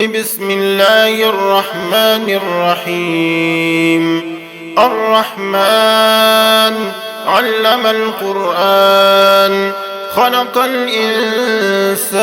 بسم الله الرحمن الرحيم. الرحمن علم القرآن، خلق الإنسان،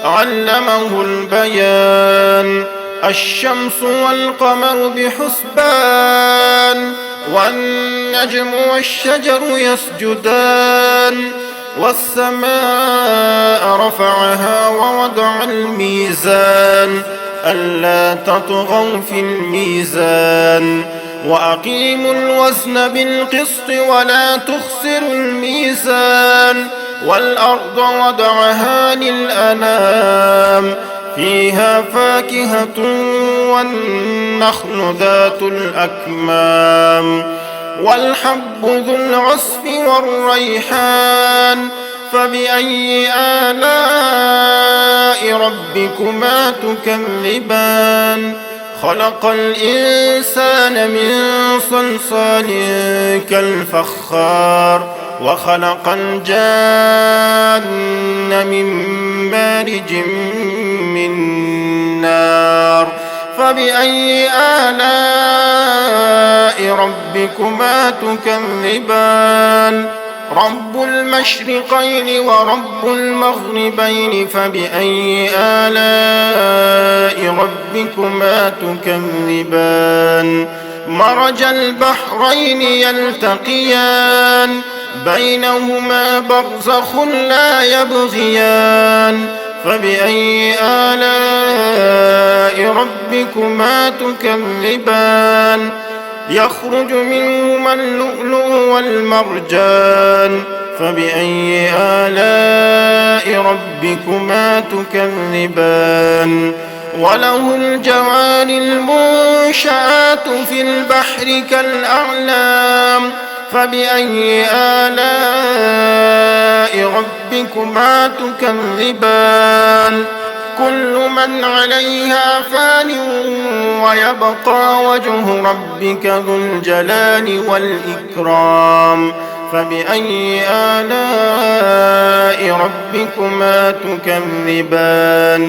علمه البيان. الشمس والقمر بحسبان، والنجم والشجر يسجدان. والسماء رفعها ووضع الميزان، ألا تطغوا في الميزان، وأقيموا الوزن بالقسط ولا تخسروا الميزان. والأرض وضعها للأنام، فيها فاكهة والنخل ذات الأكمام، والحب ذو العصف والريحان. فبأي آلاء ربكما تكذبان؟ خلق الإنسان من صلصال كالفخار، وخلق الجان من مارج من نار. فبأي آلاء ربكما تكذبان؟ رب المشرقين ورب المغربين، فبأي آلاء ربكما تكذبان؟ مرج البحرين يلتقيان، بينهما برزخ لا يبغيان. فبأي آلاء ربكما تكذبان؟ يخرج منهما اللؤلؤ والمرجان. فبأي آلاء ربكما تكذبان؟ وله الجوار المنشآت في البحر كالأعلام. فبأي آلاء ربكما تكذبان؟ كل من عليها فان، ويبقى وجه ربك ذو الجلال والإكرام. فبأي آلاء ربكما تكذبان؟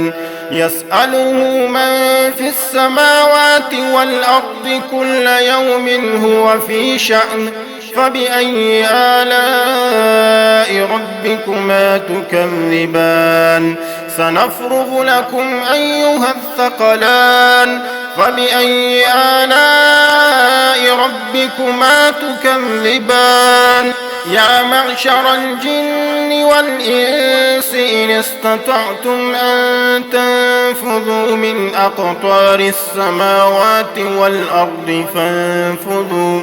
يسأله من في السماوات والأرض كل يوم هو في شأن. فبأي آلاء ربكما تكذبان؟ سنفرغ لكم أيها الثقلان. فبأي آلاء ربكما تكذبان؟ يا معشر الجن والإنس إن استطعتم أن تنفذوا من أقطار السماوات والأرض فانفذوا،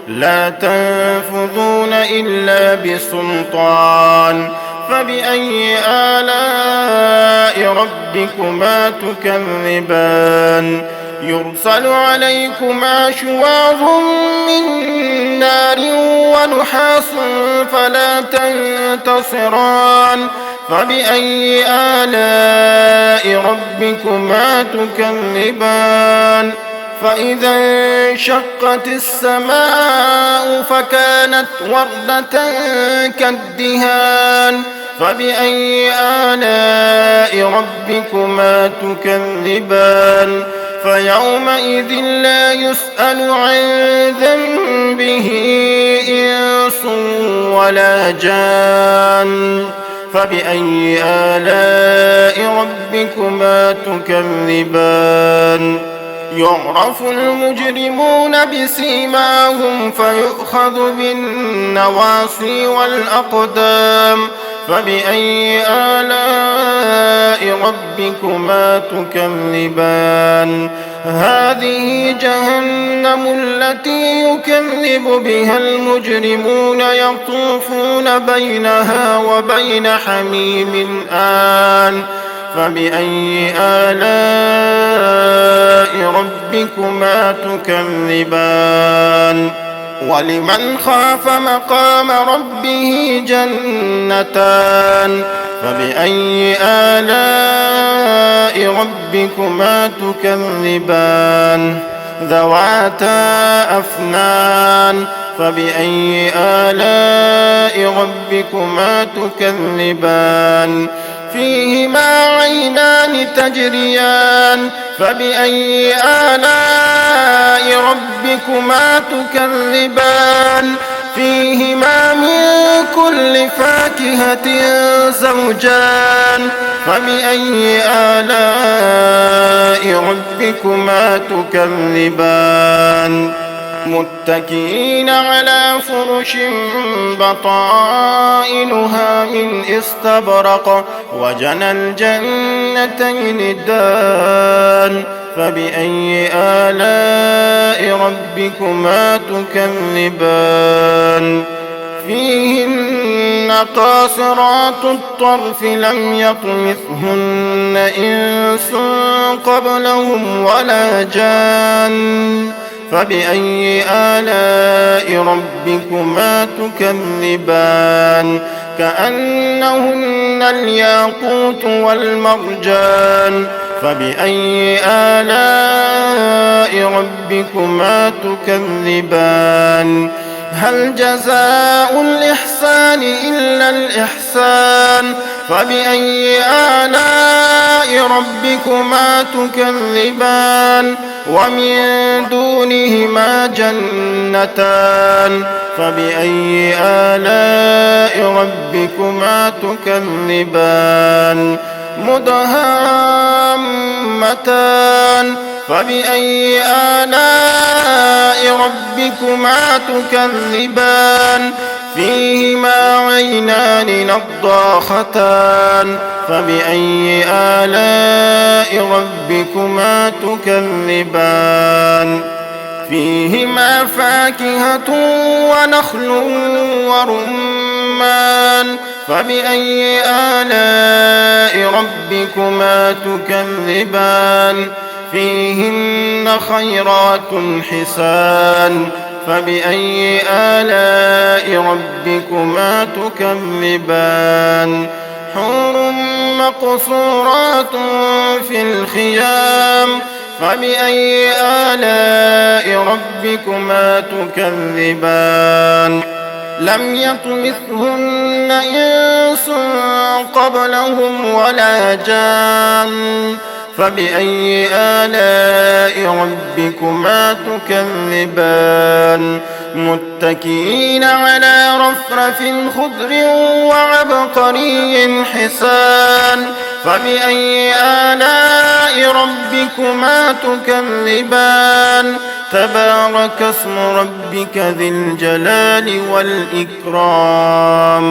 لا تنفذون إلا بسلطان. فبأي آلاء ربكما تكذبان؟ يرسل عليكما شواظ من نار ونحاس فلا تنتصران. فبأي آلاء ربكما تكذبان؟ فإذا انشقت السماء فكانت وردة كالدهان. فبأي آلاء ربكما تكذبان؟ فيومئذ لا يسأل عن ذنبه إنس ولا جان. فبأي آلاء ربكما تكذبان؟ يعرف المجرمون بسيماهم فيؤخذ بالنواصي والأقدام. فبأي آلاء ربكما تكذبان؟ هذه جهنم التي يكذب بها المجرمون، يطوفون بينها وبين حميم آن. فبأي آلاء ربكما تكذبان؟ ولمن خاف مقام ربه جنتان. فبأي آلاء ربكما تكذبان؟ ذواتا أفنان. فبأي آلاء ربكما تكذبان؟ فيهما عينان تجريان فبأي آلاء ربكما تكذبان فيهما من كل فاكهة زوجان فبأي آلاء ربكما تكذبان متكئين على فرش بطائنها من استبرق وجنى الجنتين دان فبأي آلاء ربكما تكذبان فيهن قاصرات الطرف لم يطمثهن إنس قبلهم ولا جان فبأي آلاء ربكما تكذبان كأنهن الياقوت والمرجان فبأي آلاء ربكما تكذبان هل جزاء الإحسان إلا الإحسان فبأي آلاء ربكما تكذبان ومن دونهما جنتان فبأي آلاء ربكما تكذبان مدهامتان فبأي آلاء ربكما تكذبان فيهما عينان نضاختان فبأي آلاء ربكما تكذبان فيهما فاكهة ونخل ورمان فبأي آلاء ربكما تكذبان فيهن خيرات حسان فبأي آلاء ربكما تكذبان حور مقصورات في الخيام فبأي آلاء ربكما تكذبان لم يطمثهن إنس قبلهم ولا جان فبأي آلاء ربكما تكذبان متكئين على رفرف خضر وعبقري حسان فبأي آلاء ربكما تكذبان تبارك اسم ربك ذي الجلال والإكرام